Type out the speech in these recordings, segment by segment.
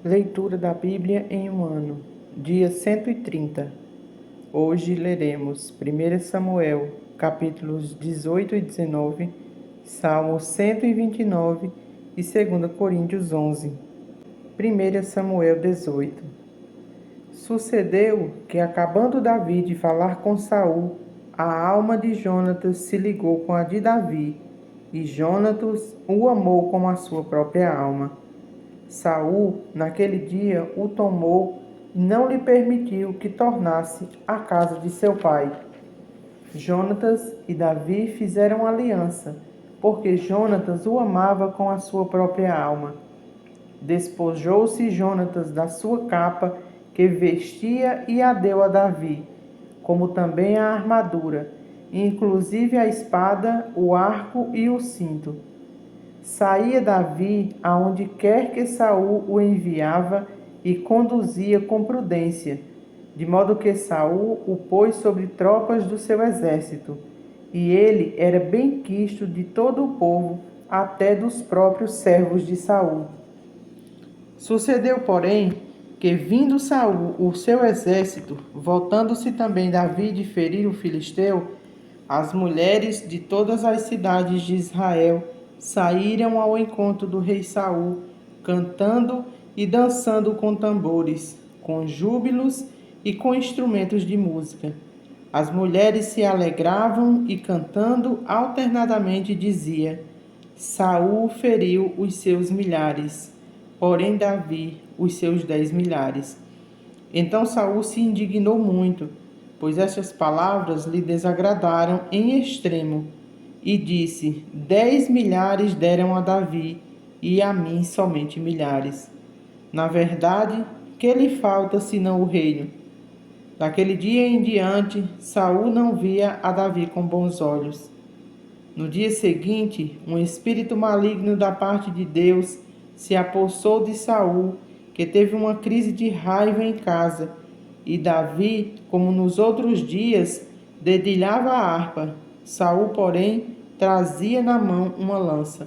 Leitura da Bíblia em um ano, dia 130. Hoje leremos 1 Samuel, capítulos 18 e 19, Salmo 129 e 2 Coríntios 11. 1 Samuel 18. Sucedeu que, acabando Davi de falar com Saul, a alma de Jonatas se ligou com a de Davi, e Jonatas o amou como a sua própria alma. Saul, naquele dia, o tomou e não lhe permitiu que tornasse à casa de seu pai. Jonatas e Davi fizeram aliança, porque Jonatas o amava com a sua própria alma. Despojou-se Jonatas da sua capa que vestia e a deu a Davi, como também a armadura, inclusive a espada, o arco e o cinto. Saía Davi aonde quer que Saul o enviava e conduzia com prudência, de modo que Saul o pôs sobre tropas do seu exército, e ele era bem quisto de todo o povo, até dos próprios servos de Saul. Sucedeu, porém, que vindo Saul o seu exército, voltando-se também Davi de ferir o filisteu, as mulheres de todas as cidades de Israel saíram ao encontro do rei Saul, cantando e dançando com tambores, com júbilos e com instrumentos de música. As mulheres se alegravam e, cantando alternadamente, dizia: Saul feriu os seus milhares, porém Davi os seus 10 milhares. Então Saul se indignou muito, pois estas palavras lhe desagradaram em extremo, e disse: 10 milhares deram a Davi, e a mim somente milhares. Na verdade, que lhe falta senão o reino? Daquele dia em diante, Saul não via a Davi com bons olhos. No dia seguinte, um espírito maligno da parte de Deus se apossou de Saul, que teve uma crise de raiva em casa, e Davi, como nos outros dias, dedilhava a harpa. Saul, porém, trazia na mão uma lança,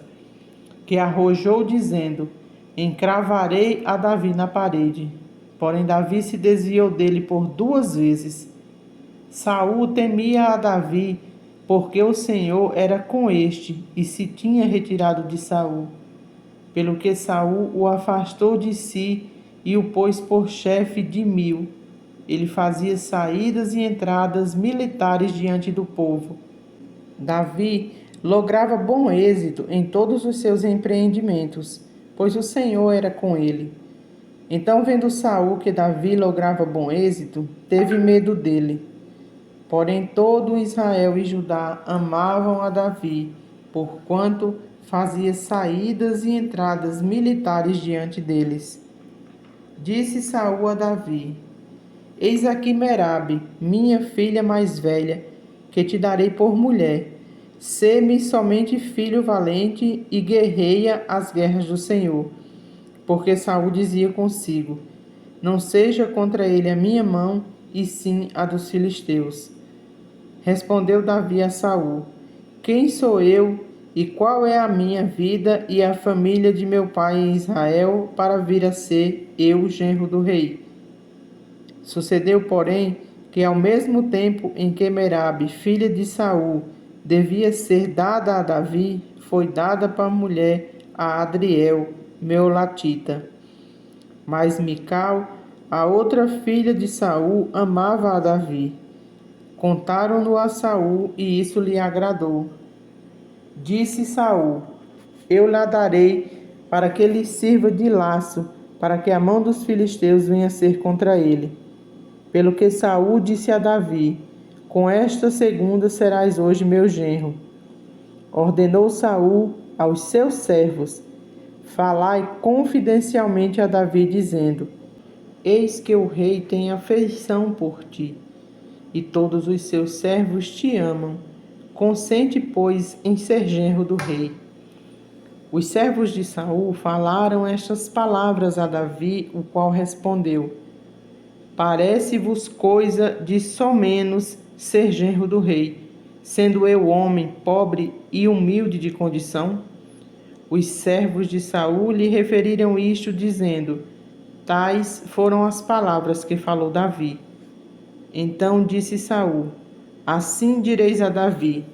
que arrojou dizendo: encravarei a Davi na parede. Porém Davi se desviou dele por 2 vezes. Saul temia a Davi, porque o Senhor era com este e se tinha retirado de Saul. Pelo que Saul o afastou de si e o pôs por chefe de 1000. Ele fazia saídas e entradas militares diante do povo. Davi lograva bom êxito em todos os seus empreendimentos, pois o Senhor era com ele. Então, vendo Saul que Davi lograva bom êxito, teve medo dele. Porém, todo Israel e Judá amavam a Davi, porquanto fazia saídas e entradas militares diante deles. Disse Saul a Davi: Eis aqui Merabe, minha filha mais velha, que te darei por mulher. Sê-me somente filho valente e guerreia as guerras do Senhor. Porque Saul dizia consigo: Não seja contra ele a minha mão, e sim a dos filisteus. Respondeu Davi a Saul: Quem sou eu e qual é a minha vida e a família de meu pai em Israel para vir a ser eu genro do rei? Sucedeu, porém, que ao mesmo tempo em que Merabe, filha de Saul, devia ser dada a Davi, foi dada para mulher a Adriel, meolatita. Mas Mical, a outra filha de Saul, amava a Davi. Contaram-no a Saul, e isso lhe agradou. Disse Saul: Eu lhe darei para que lhe sirva de laço, para que a mão dos filisteus venha ser contra ele. Pelo que Saul disse a Davi: Com esta segunda serás hoje meu genro. Ordenou Saul aos seus servos: Falai confidencialmente a Davi, dizendo: Eis que o rei tem afeição por ti, e todos os seus servos te amam. Consente, pois, em ser genro do rei. Os servos de Saul falaram estas palavras a Davi, o qual respondeu: Parece-vos coisa de somenos ser genro do rei, sendo eu homem pobre e humilde de condição? Os servos de Saul lhe referiram isto, dizendo: Tais foram as palavras que falou Davi. Então disse Saul: Assim direis a Davi: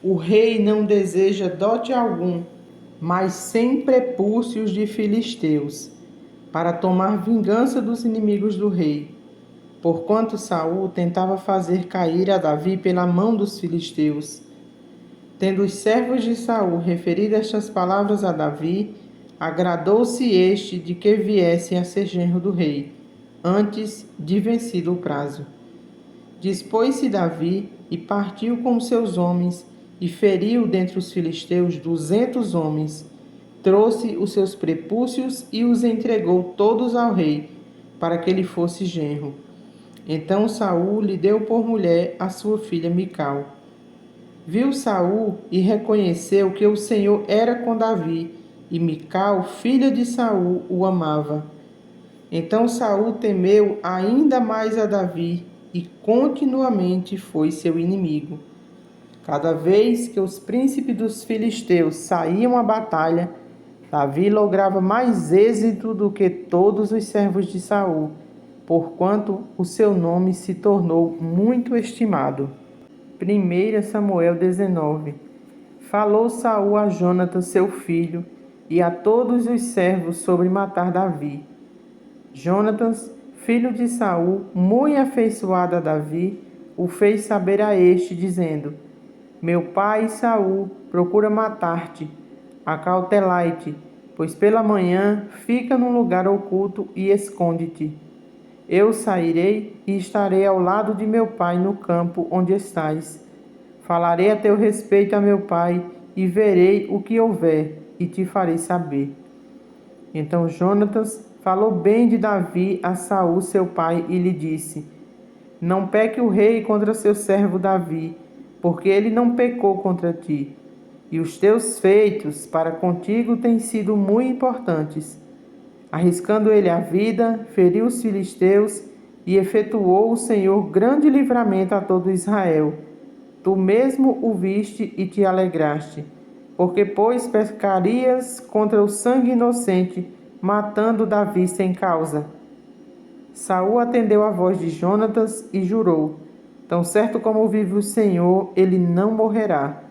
o rei não deseja dote algum, mas sem prepúcios de filisteus, para tomar vingança dos inimigos do rei. Porquanto Saul tentava fazer cair a Davi pela mão dos filisteus. Tendo os servos de Saul referido estas palavras a Davi, agradou-se este de que viesse a ser genro do rei, antes de vencido o prazo. Dispôs-se Davi e partiu com seus homens e feriu dentre os filisteus 200 homens. Trouxe os seus prepúcios e os entregou todos ao rei, para que ele fosse genro. Então Saul lhe deu por mulher a sua filha Mical. Viu Saul e reconheceu que o Senhor era com Davi, e Mical, filha de Saul, o amava. Então Saul temeu ainda mais a Davi e continuamente foi seu inimigo. Cada vez que os príncipes dos filisteus saíam à batalha, Davi lograva mais êxito do que todos os servos de Saul, porquanto o seu nome se tornou muito estimado. 1 Samuel 19. Falou Saul a Jonatas, seu filho, e a todos os servos sobre matar Davi. Jonatas, filho de Saul, muito afeiçoado a Davi, o fez saber a este, dizendo: Meu pai Saul procura matar-te. Acautelai-te, pois pela manhã fica num lugar oculto e esconde-te. Eu sairei e estarei ao lado de meu pai no campo onde estás. Falarei a teu respeito a meu pai e verei o que houver e te farei saber. Então Jonatas falou bem de Davi a Saul seu pai e lhe disse: Não peque o rei contra seu servo Davi, porque ele não pecou contra ti. E os teus feitos para contigo têm sido muito importantes. Arriscando ele a vida, feriu os filisteus e efetuou o Senhor grande livramento a todo Israel. Tu mesmo o viste e te alegraste, porque, pois, pecarias contra o sangue inocente, matando Davi sem causa. Saul atendeu à voz de Jonatas e jurou: Tão certo como vive o Senhor, ele não morrerá.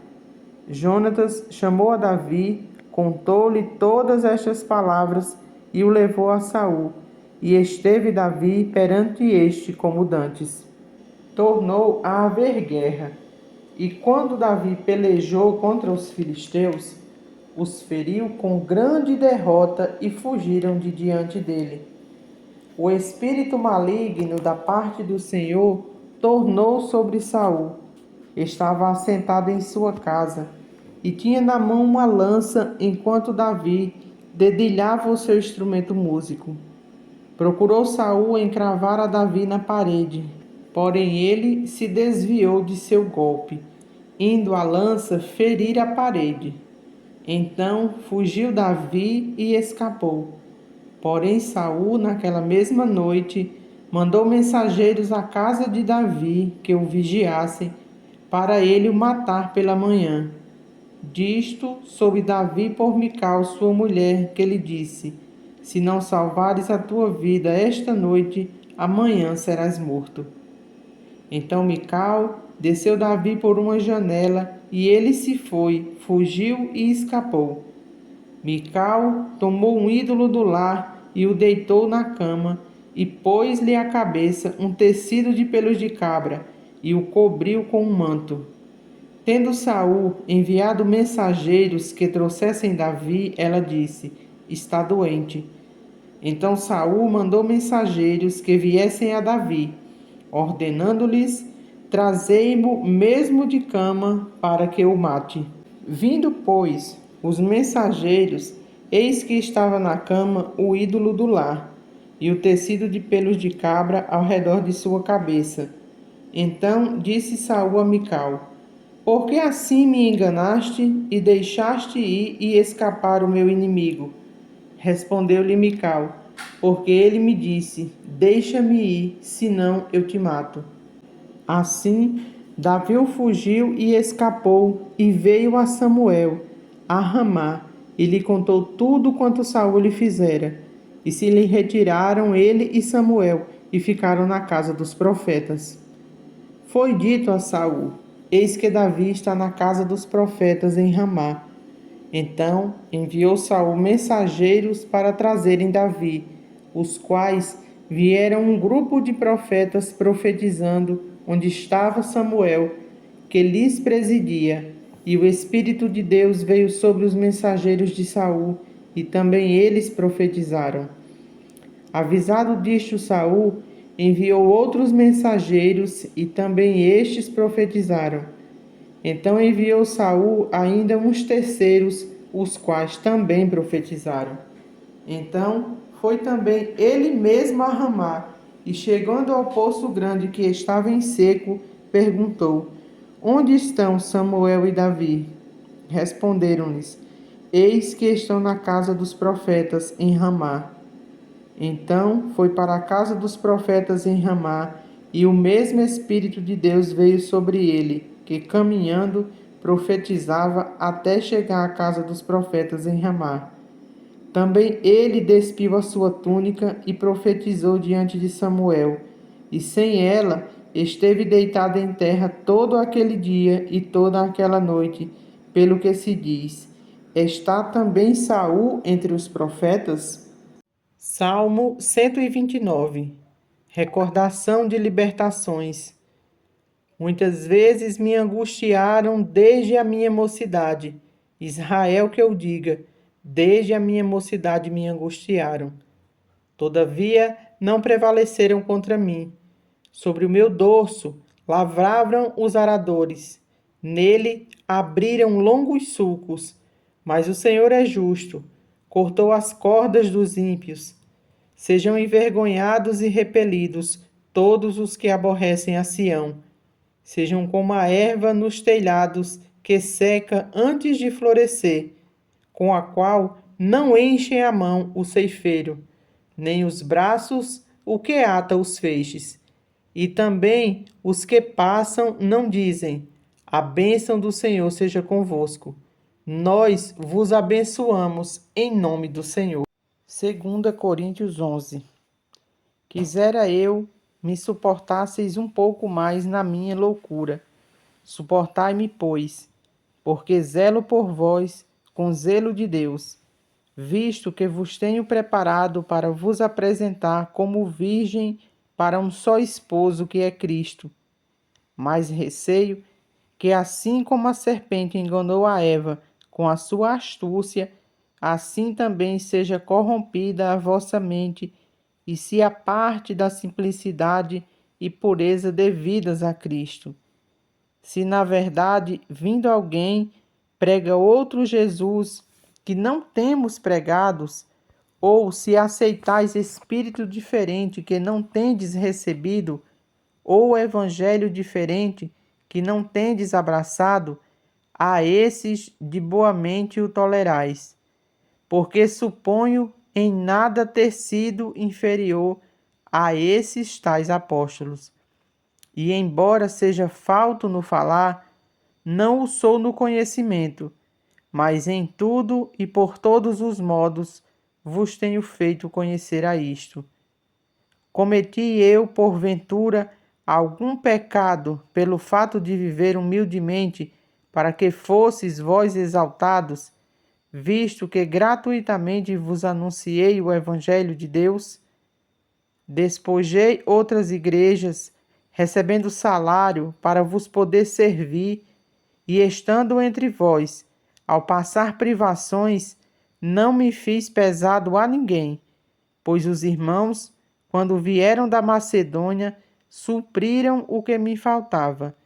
Jonatas chamou a Davi, contou-lhe todas estas palavras e o levou a Saul, e esteve Davi perante este como dantes. Tornou a haver guerra, e quando Davi pelejou contra os filisteus, os feriu com grande derrota e fugiram de diante dele. O espírito maligno da parte do Senhor tornou sobre Saul. Estava assentado em sua casa e tinha na mão uma lança enquanto Davi dedilhava o seu instrumento músico. Procurou Saul encravar a Davi na parede, porém ele se desviou de seu golpe, indo a lança ferir a parede. Então fugiu Davi e escapou. Porém Saul, naquela mesma noite, mandou mensageiros à casa de Davi que o vigiassem, para ele o matar pela manhã. Disto soube Davi por Mical, sua mulher, que lhe disse: Se não salvares a tua vida esta noite, amanhã serás morto. Então Mical desceu Davi por uma janela, e ele se foi, fugiu e escapou. Mical tomou um ídolo do lar e o deitou na cama, e pôs-lhe à cabeça um tecido de pelos de cabra, e o cobriu com um manto. Tendo Saul enviado mensageiros que trouxessem Davi, ela disse: Está doente. Então Saul mandou mensageiros que viessem a Davi, ordenando-lhes: Trazei-mo mesmo de cama, para que o mate. Vindo, pois, os mensageiros, eis que estava na cama o ídolo do lar, e o tecido de pelos de cabra ao redor de sua cabeça. Então disse Saul a Mical: Por que assim me enganaste e deixaste ir e escapar o meu inimigo? Respondeu-lhe Mical: Porque ele me disse: Deixa-me ir, senão eu te mato. Assim, Davi fugiu e escapou, e veio a Samuel, a Ramá, e lhe contou tudo quanto Saul lhe fizera. E se lhe retiraram ele e Samuel, e ficaram na casa dos profetas. Foi dito a Saul: Eis que Davi está na casa dos profetas em Ramá. Então enviou Saul mensageiros para trazerem Davi, os quais vieram um grupo de profetas profetizando onde estava Samuel, que lhes presidia. E o Espírito de Deus veio sobre os mensageiros de Saul, e também eles profetizaram. Avisado disto, Saul enviou outros mensageiros, e também estes profetizaram. Então enviou Saul ainda uns terceiros, os quais também profetizaram. Então foi também ele mesmo a Ramá, e chegando ao poço grande que estava em seco, perguntou: Onde estão Samuel e Davi? Responderam-lhes: Eis que estão na casa dos profetas em Ramá. Então foi para a casa dos profetas em Ramá, e o mesmo Espírito de Deus veio sobre ele, que caminhando profetizava até chegar à casa dos profetas em Ramá. Também ele despiu a sua túnica e profetizou diante de Samuel, e sem ela esteve deitado em terra todo aquele dia e toda aquela noite, pelo que se diz: Está também Saul entre os profetas? Salmo 129. Recordação de libertações. Muitas vezes me angustiaram desde a minha mocidade. Israel que eu diga, desde a minha mocidade me angustiaram. Todavia não prevaleceram contra mim. Sobre o meu dorso lavravam os aradores. Nele abriram longos sulcos. Mas o Senhor é justo, cortou as cordas dos ímpios. Sejam envergonhados e repelidos todos os que aborrecem a Sião. Sejam como a erva nos telhados, que seca antes de florescer, com a qual não enchem a mão o ceifeiro, nem os braços o que ata os feixes. E também os que passam não dizem: A bênção do Senhor seja convosco. Nós vos abençoamos em nome do Senhor. 2 Coríntios 11. Quisera eu me suportasseis um pouco mais na minha loucura. Suportai-me, pois, porque zelo por vós com zelo de Deus, visto que vos tenho preparado para vos apresentar como virgem para um só esposo, que é Cristo. Mas receio que, assim como a serpente enganou a Eva com a sua astúcia, assim também seja corrompida a vossa mente, e se aparte da simplicidade e pureza devidas a Cristo. Se na verdade, vindo alguém, prega outro Jesus que não temos pregados, ou se aceitais espírito diferente que não tendes recebido, ou evangelho diferente que não tendes abraçado, a esses de boa mente o tolerais. Porque suponho em nada ter sido inferior a esses tais apóstolos. E embora seja falto no falar, não o sou no conhecimento, mas em tudo e por todos os modos vos tenho feito conhecer a isto. Cometi eu, porventura, algum pecado pelo fato de viver humildemente, para que fosseis vós exaltados, visto que gratuitamente vos anunciei o Evangelho de Deus? Despojei outras igrejas, recebendo salário para vos poder servir, e estando entre vós, ao passar privações, não me fiz pesado a ninguém, pois os irmãos, quando vieram da Macedônia, supriram o que me faltava,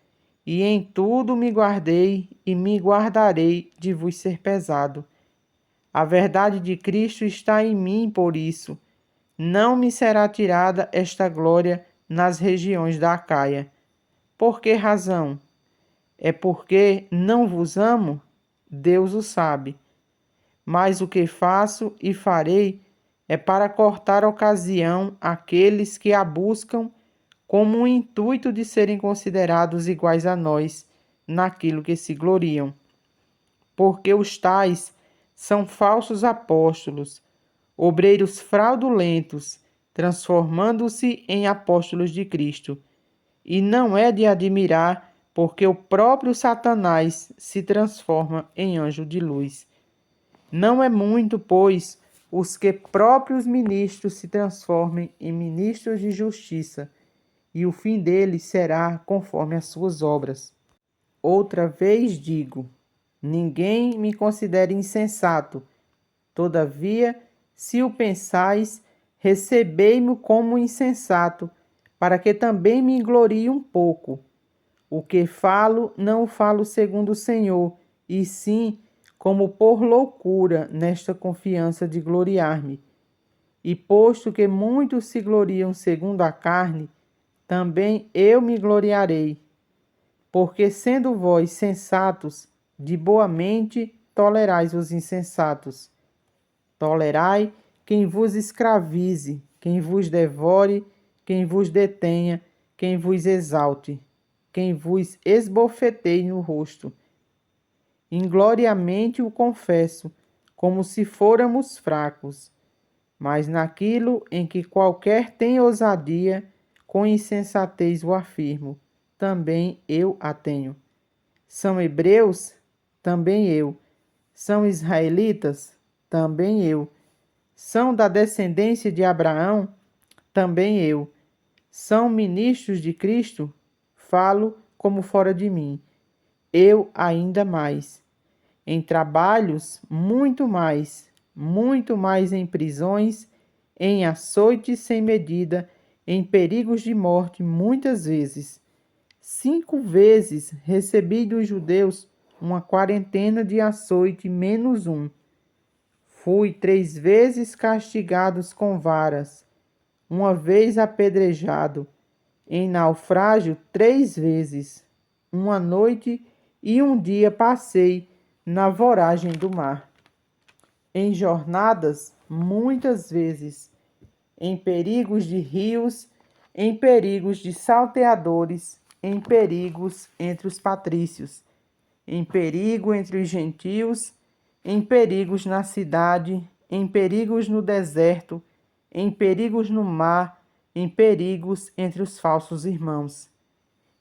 e em tudo me guardei e me guardarei de vos ser pesado. A verdade de Cristo está em mim, por isso não me será tirada esta glória nas regiões da Acaia. Por que razão? É porque não vos amo? Deus o sabe. Mas o que faço e farei é para cortar ocasião àqueles que a buscam como um intuito de serem considerados iguais a nós naquilo que se gloriam. Porque os tais são falsos apóstolos, obreiros fraudulentos, transformando-se em apóstolos de Cristo. E não é de admirar, porque o próprio Satanás se transforma em anjo de luz. Não é muito, pois, os que próprios ministros se transformem em ministros de justiça, e o fim deles será conforme as suas obras. Outra vez digo: ninguém me considere insensato. Todavia, se o pensais, recebei-mo como insensato, para que também me glorie um pouco. O que falo, não falo segundo o Senhor, e sim como por loucura, nesta confiança de gloriar-me. E posto que muitos se gloriam segundo a carne, também eu me gloriarei. Porque sendo vós sensatos, de boa mente tolerais os insensatos. Tolerai quem vos escravize, quem vos devore, quem vos detenha, quem vos exalte, quem vos esbofeteie no rosto. Ingloriamente o confesso, como se fôramos fracos, mas naquilo em que qualquer tem ousadia, com insensatez o afirmo, também eu a tenho. São hebreus? Também eu. São israelitas? Também eu. São da descendência de Abraão? Também eu. São ministros de Cristo? Falo como fora de mim. Eu ainda mais. Em trabalhos, muito mais em prisões, em açoites sem medida, em perigos de morte, muitas vezes. 5 vezes recebi dos judeus uma quarentena de açoite menos um. Fui 3 vezes castigados com varas, uma vez apedrejado, em naufrágio 3 vezes. Uma noite e um dia passei na voragem do mar. Em jornadas, muitas vezes, em perigos de rios, em perigos de salteadores, em perigos entre os patrícios, em perigo entre os gentios, em perigos na cidade, em perigos no deserto, em perigos no mar, em perigos entre os falsos irmãos,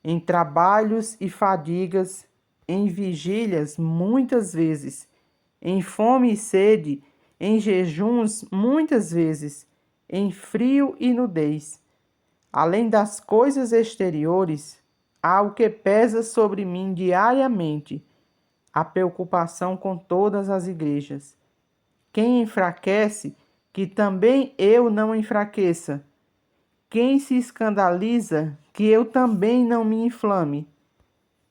em trabalhos e fadigas, em vigílias muitas vezes, em fome e sede, em jejuns muitas vezes, em frio e nudez. Além das coisas exteriores, há o que pesa sobre mim diariamente, a preocupação com todas as igrejas. Quem enfraquece, que também eu não enfraqueça. Quem se escandaliza, que eu também não me inflame.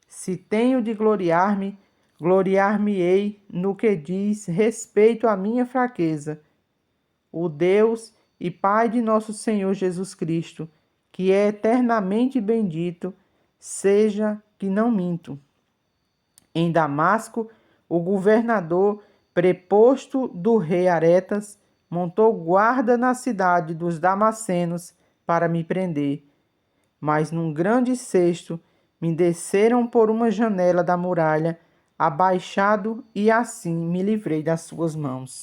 Se tenho de gloriar-me, gloriar-me-ei no que diz respeito à minha fraqueza. O Deus e Pai de nosso Senhor Jesus Cristo, que é eternamente bendito, seja que não minto. Em Damasco, o governador preposto do rei Aretas montou guarda na cidade dos Damascenos para me prender. Mas num grande cesto me desceram por uma janela da muralha, abaixado, e assim me livrei das suas mãos.